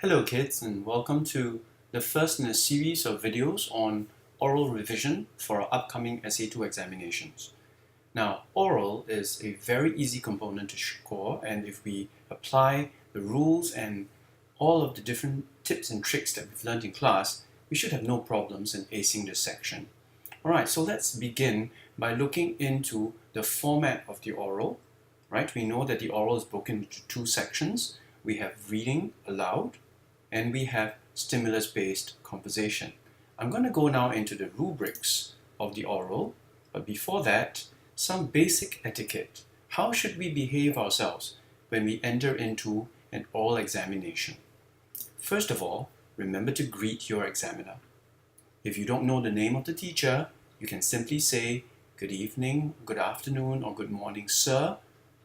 Hello kids, and welcome to the first in a series of videos on oral revision for our upcoming SA2 examinations. Now, oral is a very easy component to score, and if we apply the rules and all of the different tips and tricks that we've learned in class, we should have no problems in acing this section. Alright, so let's begin by looking into the format of the oral. Right, we know that the oral is broken into two sections. We have reading aloud, and we have stimulus-based conversation. I'm going to go now into the rubrics of the oral, but before that, some basic etiquette. How should we behave ourselves when we enter into an oral examination? First of all, remember to greet your examiner. If you don't know the name of the teacher, you can simply say, "Good evening, good afternoon, or good morning, sir,"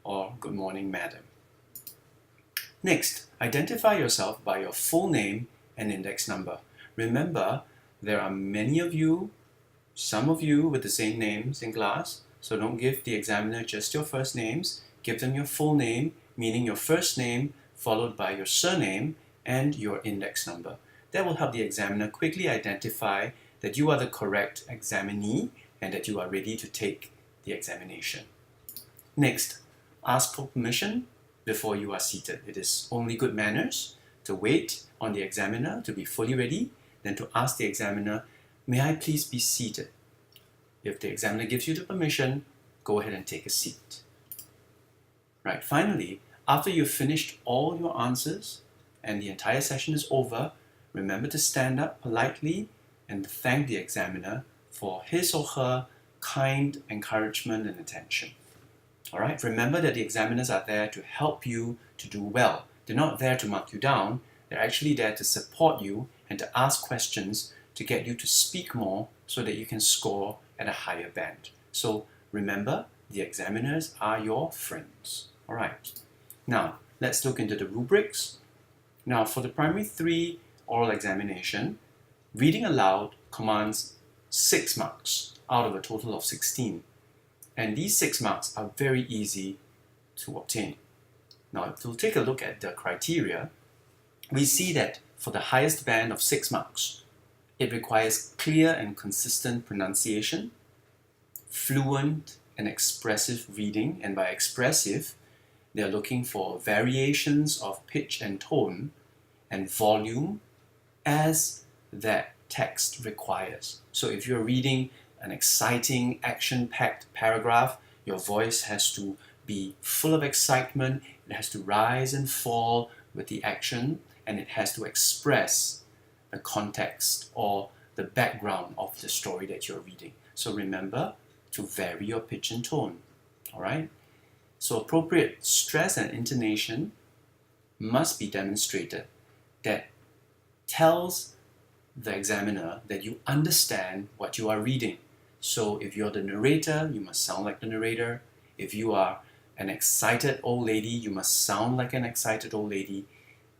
or "Good morning, madam." Next, identify yourself by your full name and index number. Remember, there are many of you, some of you with the same names in class, so don't give the examiner just your first names. Give them your full name, meaning your first name followed by your surname and your index number. That will help the examiner quickly identify that you are the correct examinee and that you are ready to take the examination. Next, ask for permission before you are seated. It is only good manners to wait on the examiner to be fully ready, then to ask the examiner, "May I please be seated?" If the examiner gives you the permission, go ahead and take a seat. Right, finally, after you've finished all your answers and the entire session is over, remember to stand up politely and thank the examiner for his or her kind encouragement and attention. All right, remember that the examiners are there to help you to do well. They're not there to mark you down. They're actually there to support you and to ask questions to get you to speak more so that you can score at a higher band. So remember, the examiners are your friends. All right, now let's look into the rubrics. Now for the primary 3 oral examination, reading aloud commands 6 marks out of a total of 16. And these 6 marks are very easy to obtain. Now, if we'll take a look at the criteria, we see that for the highest band of 6 marks, it requires clear and consistent pronunciation, fluent and expressive reading, and by expressive, they're looking for variations of pitch and tone and volume as that text requires. So if you're reading an exciting, action-packed paragraph, your voice has to be full of excitement, it has to rise and fall with the action, and it has to express the context or the background of the story that you're reading. So remember to vary your pitch and tone, all right? So appropriate stress and intonation must be demonstrated that tells the examiner that you understand what you are reading. So if you're the narrator, you must sound like the narrator. If you are an excited old lady, you must sound like an excited old lady.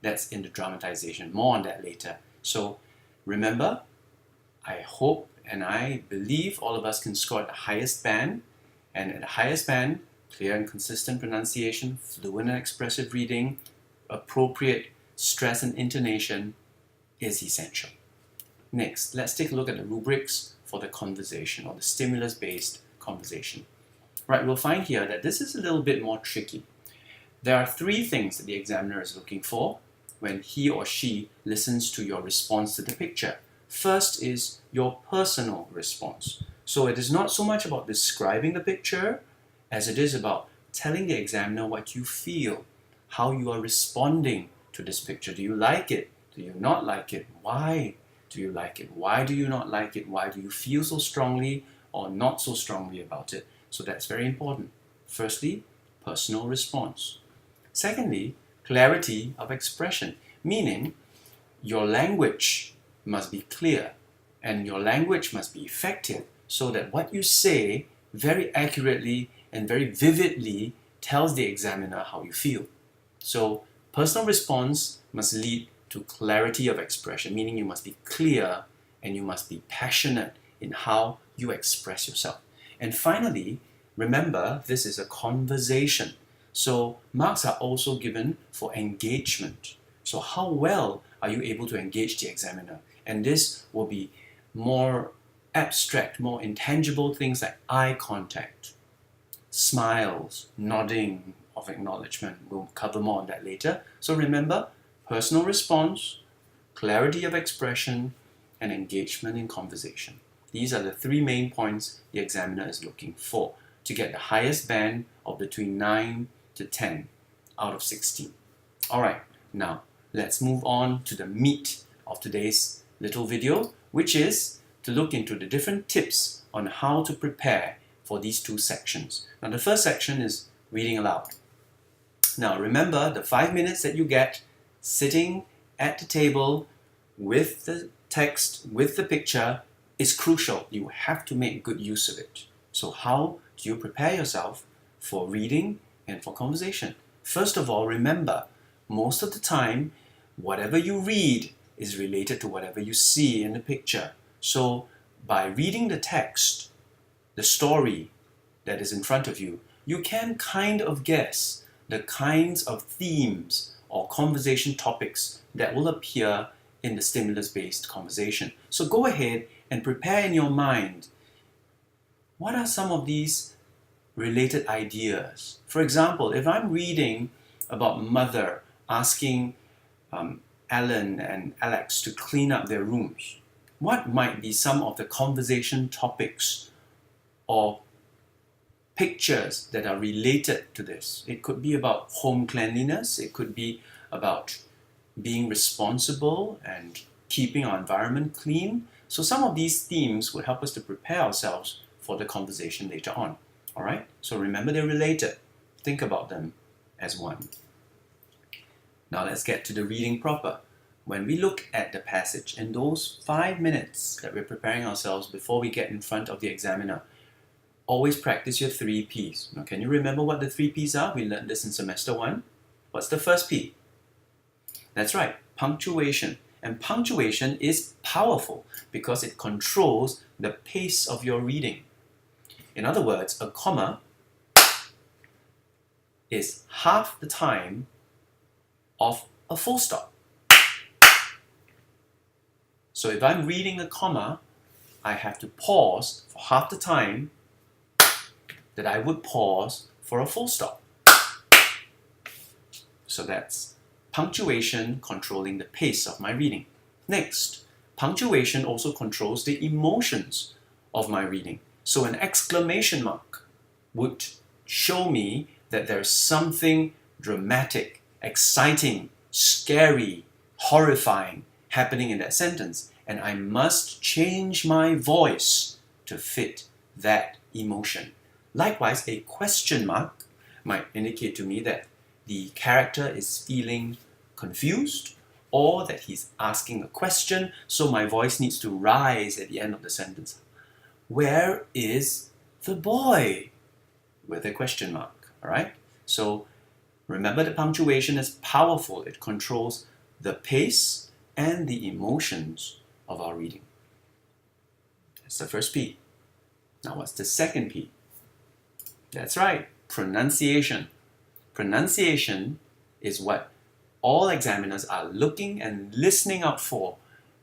That's in the dramatization. More on that later. So remember, I hope and I believe all of us can score at the highest band. And at the highest band, clear and consistent pronunciation, fluent and expressive reading, appropriate stress and intonation is essential. Next, let's take a look at the rubrics for the conversation or the stimulus-based conversation. Right, we'll find here that this is a little bit more tricky. There are 3 things that the examiner is looking for when he or she listens to your response to the picture. First is your personal response. So it is not so much about describing the picture as it is about telling the examiner what you feel, how you are responding to this picture. Do you like it? Do you not like it? Why do you like it? Why do you not like it? Why do you feel so strongly or not so strongly about it? So that's very important. Firstly, personal response. Secondly, clarity of expression, meaning your language must be clear and your language must be effective so that what you say very accurately and very vividly tells the examiner how you feel. So personal response must lead to clarity of expression, meaning you must be clear and you must be passionate in how you express yourself. And finally, remember, this is a conversation. So marks are also given for engagement. So how well are you able to engage the examiner? And this will be more abstract, more intangible things like eye contact, smiles, nodding of acknowledgement. We'll cover more on that later. So remember, personal response, clarity of expression, and engagement in conversation. These are the three main points the examiner is looking for to get the highest band of between 9 to 10 out of 16. Alright, now let's move on to the meat of today's little video, which is to look into the different tips on how to prepare for these two sections. Now the first section is reading aloud. Now remember, the 5 minutes that you get sitting at the table with the text, with the picture, is crucial. You have to make good use of it. So how do you prepare yourself for reading and for conversation? First of all, remember, most of the time, whatever you read is related to whatever you see in the picture. So by reading the text, the story that is in front of you, you can kind of guess the kinds of themes or conversation topics that will appear in the stimulus-based conversation. So go ahead and prepare in your mind, what are some of these related ideas? For example, if I'm reading about mother asking Alan and Alex to clean up their rooms, what might be some of the conversation topics or pictures that are related to this? It could be about home cleanliness, it could be about being responsible and keeping our environment clean. So some of these themes would help us to prepare ourselves for the conversation later on. Alright? So remember, they're related. Think about them as one. Now let's get to the reading proper. When we look at the passage, in those 5 minutes that we're preparing ourselves before we get in front of the examiner, always practice your 3 Ps. Now, can you remember what the 3 Ps are? We learned this in semester 1. What's the first P? That's right, punctuation. And punctuation is powerful because it controls the pace of your reading. In other words, a comma is half the time of a full stop. So if I'm reading a comma, I have to pause for half the time that I would pause for a full stop. So that's punctuation controlling the pace of my reading. Next, punctuation also controls the emotions of my reading. So an exclamation mark would show me that there's something dramatic, exciting, scary, horrifying happening in that sentence, and I must change my voice to fit that emotion. Likewise, a question mark might indicate to me that the character is feeling confused or that he's asking a question, so my voice needs to rise at the end of the sentence. Where is the boy? With a question mark, all right? So remember, the punctuation is powerful. It controls the pace and the emotions of our reading. That's the first P. Now what's the second P? That's right, pronunciation. Pronunciation is what all examiners are looking and listening out for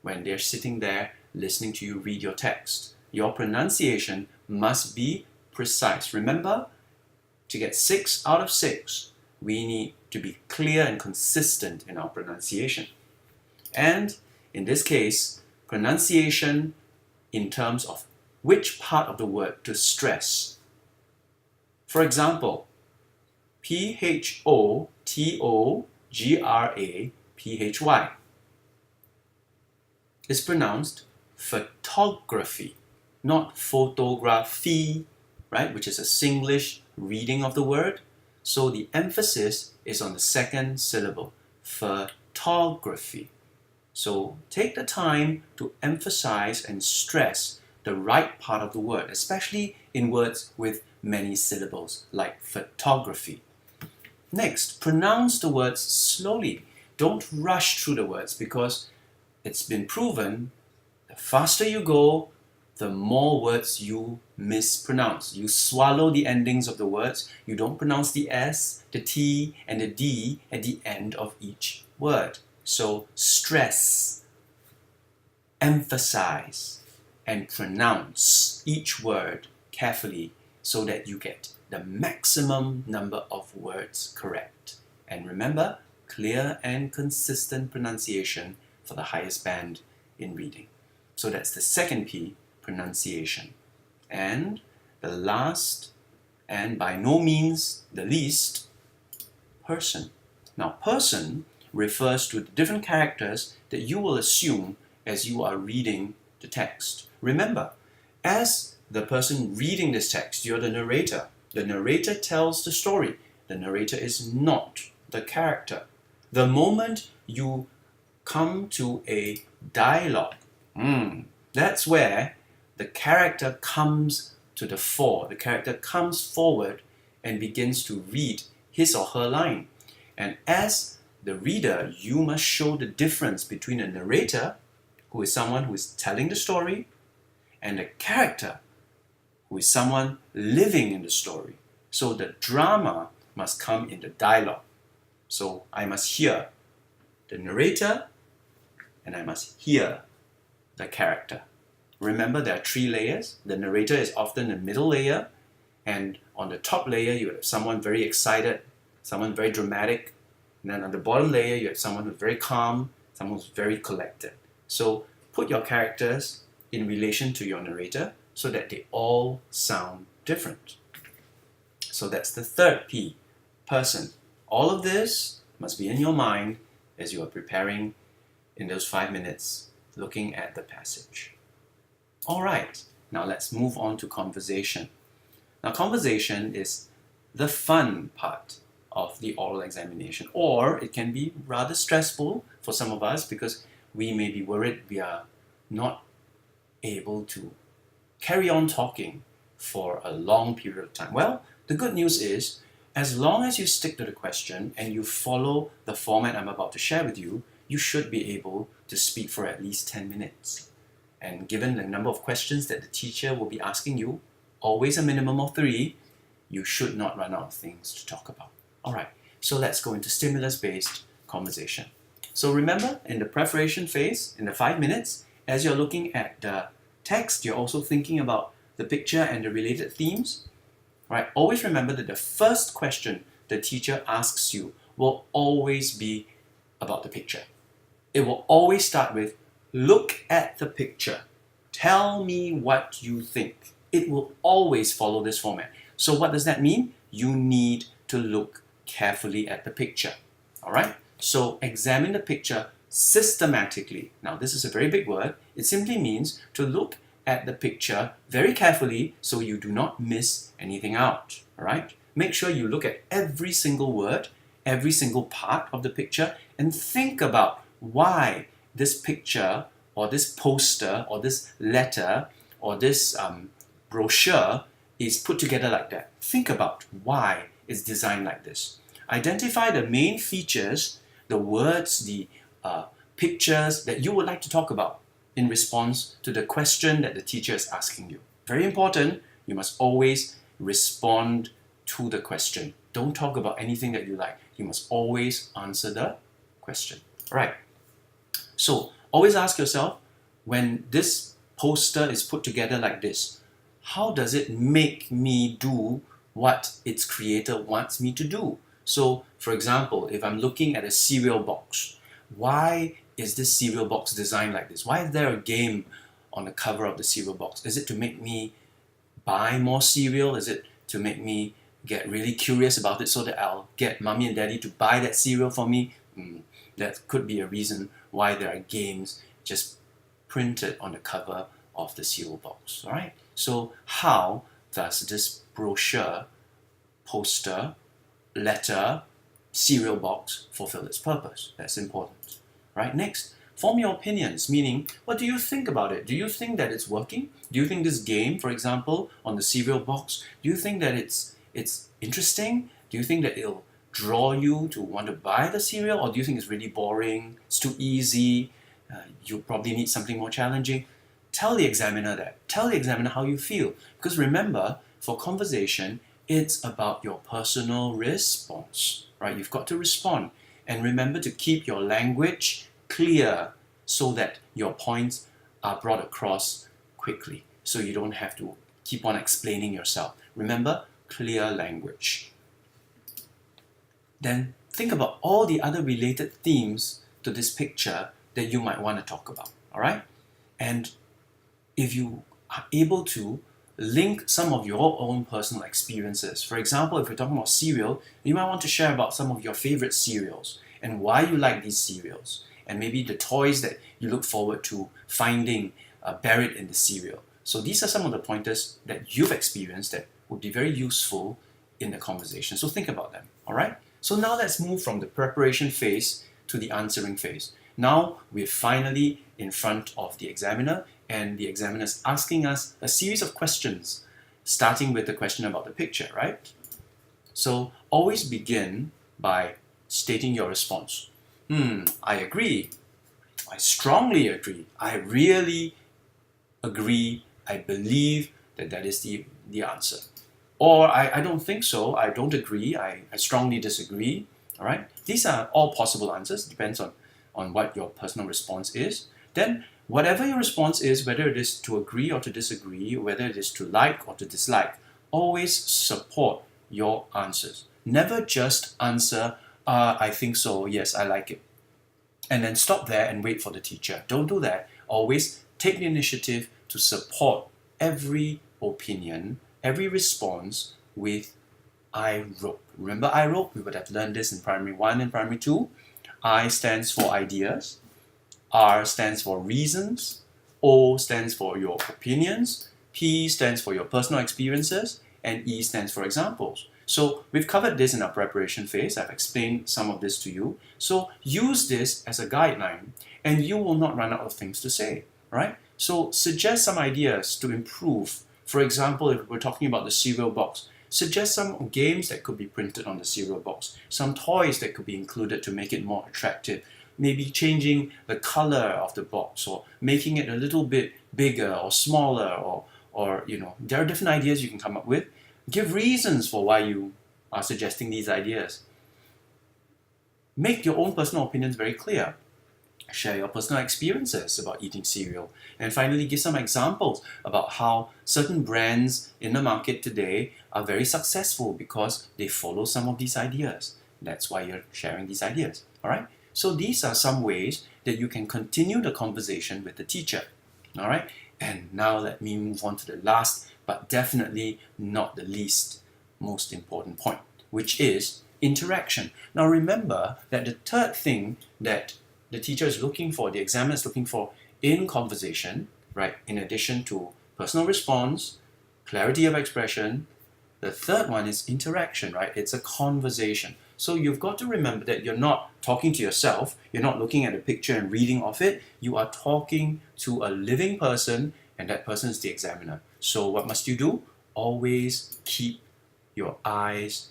when they're sitting there listening to you read your text. Your pronunciation must be precise. Remember, to get 6 out of 6, we need to be clear and consistent in our pronunciation. And in this case, pronunciation in terms of which part of the word to stress. For example, photography is pronounced photography, not photography, right? Which is a Singlish reading of the word. So the emphasis is on the second syllable, photography. So take the time to emphasize and stress the right part of the word, especially in words with many syllables, like photography. Next, pronounce the words slowly. Don't rush through the words, because it's been proven the faster you go, the more words you mispronounce. You swallow the endings of the words. You don't pronounce the S, the T, and the D at the end of each word. So stress, emphasize, and pronounce each word carefully so that you get the maximum number of words correct. And remember, clear and consistent pronunciation for the highest band in reading. So that's the second P, pronunciation. And the last, and by no means the least, person. Now, person refers to the different characters that you will assume as you are reading the text. Remember, as the person reading this text, you're the narrator. The narrator tells the story. The narrator is not the character. The moment you come to a dialogue, that's where the character comes to the fore. The character comes forward and begins to read his or her line. And as the reader, you must show the difference between a narrator, who is someone who is telling the story, and a character, who is someone living in the story. So the drama must come in the dialogue. So I must hear the narrator, and I must hear the character. Remember, there are 3 layers. The narrator is often the middle layer, and on the top layer you have someone very excited, someone very dramatic, and then on the bottom layer you have someone who's very calm, someone who's very collected. So put your characters in relation to your narrator so that they all sound different. So that's the third P, person. All of this must be in your mind as you are preparing in those 5 minutes looking at the passage. All right, now let's move on to conversation. Now, conversation is the fun part of the oral examination, or it can be rather stressful for some of us because we may be worried we are not able to carry on talking for a long period of time. Well, the good news is, as long as you stick to the question and you follow the format I'm about to share with you, you should be able to speak for at least 10 minutes. And given the number of questions that the teacher will be asking you, always a minimum of 3, you should not run out of things to talk about. Alright, so let's go into stimulus-based conversation. So remember, in the preparation phase, in the 5 minutes, as you're looking at the text, you're also thinking about the picture and the related themes. Right? Always remember that the first question the teacher asks you will always be about the picture. It will always start with, look at the picture. Tell me what you think. It will always follow this format. So what does that mean? You need to look carefully at the picture. Alright? So examine the picture systematically. Now this is a very big word. It simply means to look at the picture very carefully so you do not miss anything out. Alright? Make sure you look at every single word, every single part of the picture, and think about why this picture or this poster or this letter or this brochure is put together like that. Think about why it's designed like this. Identify the main features, the words, the pictures that you would like to talk about in response to the question that the teacher is asking you. Very important, you must always respond to the question. Don't talk about anything that you like. You must always answer the question. All right. So always ask yourself, when this poster is put together like this, how does it make me do what its creator wants me to do? So, for example, if I'm looking at a cereal box, why is this cereal box designed like this? Why is there a game on the cover of the cereal box? Is it to make me buy more cereal? Is it to make me get really curious about it so that I'll get mommy and daddy to buy that cereal for me? That could be a reason why there are games just printed on the cover of the cereal box. All right? So how does this brochure, poster, letter, cereal box fulfill its purpose? That's important. Right? Next, form your opinions, meaning, what do you think about it? Do you think that it's working? Do you think this game, for example, on the cereal box, do you think that it's interesting? Do you think that it'll draw you to want to buy the cereal? Or do you think it's really boring? It's too easy? You probably need something more challenging? Tell the examiner that. Tell the examiner how you feel. Because remember, for conversation, it's about your personal response. Right? You've got to respond. And remember to keep your language clear so that your points are brought across quickly, so you don't have to keep on explaining yourself. Remember, clear language. Then think about all the other related themes to this picture that you might want to talk about, all right? And if you are able to link some of your own personal experiences. For example, if we're talking about cereal, you might want to share about some of your favorite cereals and why you like these cereals, and maybe the toys that you look forward to finding buried in the cereal. So these are some of the pointers that you've experienced that would be very useful in the conversation. So think about them, all right? So now let's move from the preparation phase to the answering phase. Now we're finally in front of the examiner, and the examiner is asking us a series of questions, starting with the question about the picture, right? So always begin by stating your response. I agree. I strongly agree. I really agree. I believe that that is the answer. Or I don't think so. I don't agree. I strongly disagree. All right? These are all possible answers. Depends on what your personal response is. Then whatever your response is, whether it is to agree or to disagree, whether it is to like or to dislike, always support your answers. Never just answer, I think so, yes, I like it. And then stop there and wait for the teacher. Don't do that. Always take the initiative to support every opinion, every response with I wrote. Remember I wrote? We would have learned this in primary 1 and primary 2. I stands for ideas. R stands for reasons. O stands for your opinions. P stands for your personal experiences. And E stands for examples. So we've covered this in our preparation phase. I've explained some of this to you. So use this as a guideline and you will not run out of things to say, right? So suggest some ideas to improve. For example, if we're talking about the cereal box, suggest some games that could be printed on the cereal box, some toys that could be included to make it more attractive, maybe changing the color of the box or making it a little bit bigger or smaller, or you know, there are different ideas you can come up with. Give reasons for why you are suggesting these ideas. Make your own personal opinions very clear. Share your personal experiences about eating cereal. And finally, give some examples about how certain brands in the market today are very successful because they follow some of these ideas. That's why you're sharing these ideas. All right? So these are some ways that you can continue the conversation with the teacher. All right? And now let me move on to the last, but definitely not the least most important point, which is interaction. Now remember that the third thing that the teacher is looking for, the examiner is looking for in conversation, right, in addition to personal response, clarity of expression, the third one is interaction, right? It's a conversation. So you've got to remember that you're not talking to yourself, you're not looking at a picture and reading off it, you are talking to a living person, and that person is the examiner. So what must you do? Always keep your eyes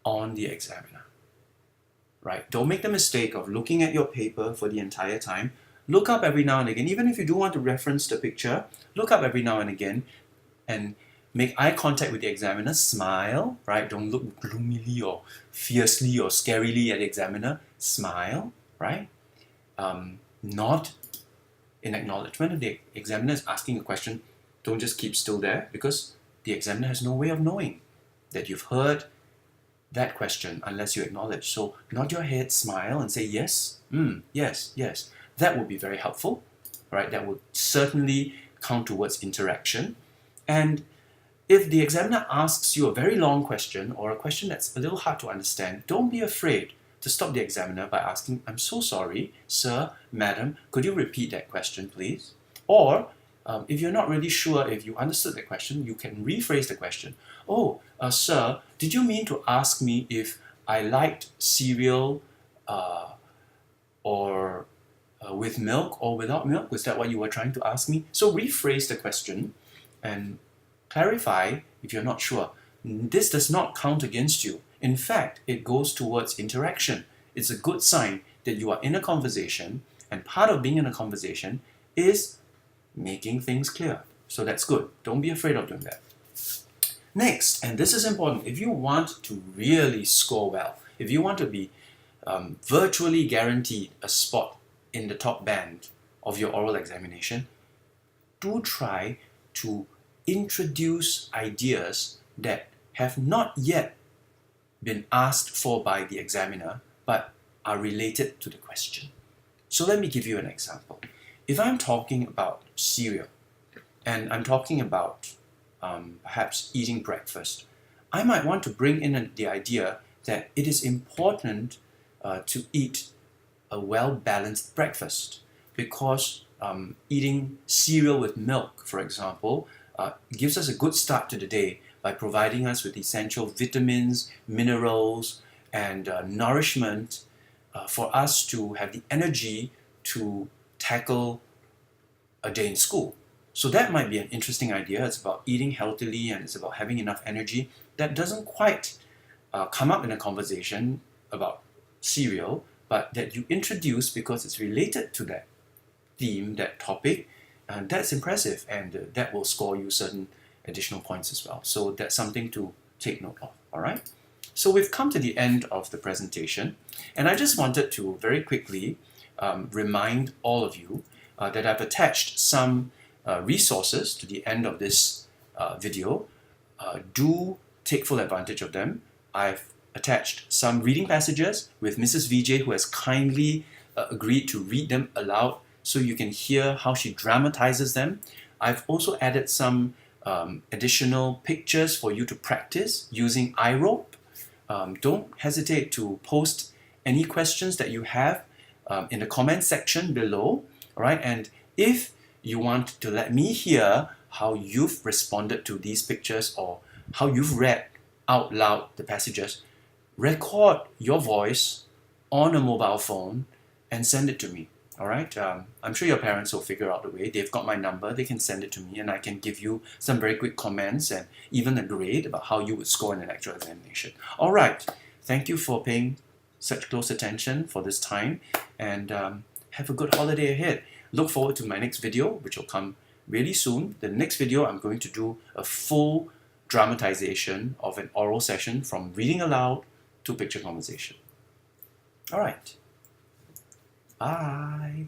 on the examiner, right? Don't make the mistake of looking at your paper for the entire time. Look up every now and again. Even if you do want to reference the picture, look up every now and again and make eye contact with the examiner. Smile, right? Don't look gloomily or fiercely or scarily at the examiner. Smile, right? Nod in acknowledgement. If the examiner is asking a question, don't just keep still there, because the examiner has no way of knowing that you've heard that question unless you acknowledge. So nod your head, smile, and say yes, yes, yes. That would be very helpful, right? That would certainly count towards interaction. And if the examiner asks you a very long question or a question that's a little hard to understand, don't be afraid to stop the examiner by asking, I'm so sorry, sir, madam, could you repeat that question, please? Or if you're not really sure if you understood the question, you can rephrase the question. Oh, sir, did you mean to ask me if I liked cereal or with milk or without milk? Was that what you were trying to ask me? So rephrase the question and clarify if you're not sure. This does not count against you. In fact, it goes towards interaction. It's a good sign that you are in a conversation, and part of being in a conversation is making things clear. So that's good. Don't be afraid of doing that. Next, and this is important, if you want to really score well, if you want to be virtually guaranteed a spot in the top band of your oral examination, do try to introduce ideas that have not yet been asked for by the examiner but are related to the question. So let me give you an example. If I'm talking about cereal and I'm talking about perhaps eating breakfast, I might want to bring in the idea that it is important to eat a well-balanced breakfast, because eating cereal with milk, for example, gives us a good start to the day by providing us with essential vitamins, minerals, and nourishment for us to have the energy to tackle a day in school. So that might be an interesting idea. It's about eating healthily and it's about having enough energy. That doesn't quite come up in a conversation about cereal, but that you introduce because it's related to that theme, that topic, and that's impressive, and that will score you certain additional points as well. So that's something to take note of, all right? So we've come to the end of the presentation, and I just wanted to very quickly remind all of you that I've attached some resources to the end of this video. Do take full advantage of them. I've attached some reading passages with Mrs. VJ, who has kindly agreed to read them aloud so you can hear how she dramatizes them. I've also added some additional pictures for you to practice using iRope. Don't hesitate to post any questions that you have in the comment section below, all right? And if you want to let me hear how you've responded to these pictures or how you've read out loud the passages, record your voice on a mobile phone and send it to me, all right? I'm sure your parents will figure out a way. They've got my number. They can send it to me and I can give you some very quick comments and even a grade about how you would score in an actual examination. All right. Thank you for paying such close attention for this time, and have a good holiday ahead. Look forward to my next video, which will come really soon. The next video, I'm going to do a full dramatization of an oral session from reading aloud to picture conversation. All right. Bye.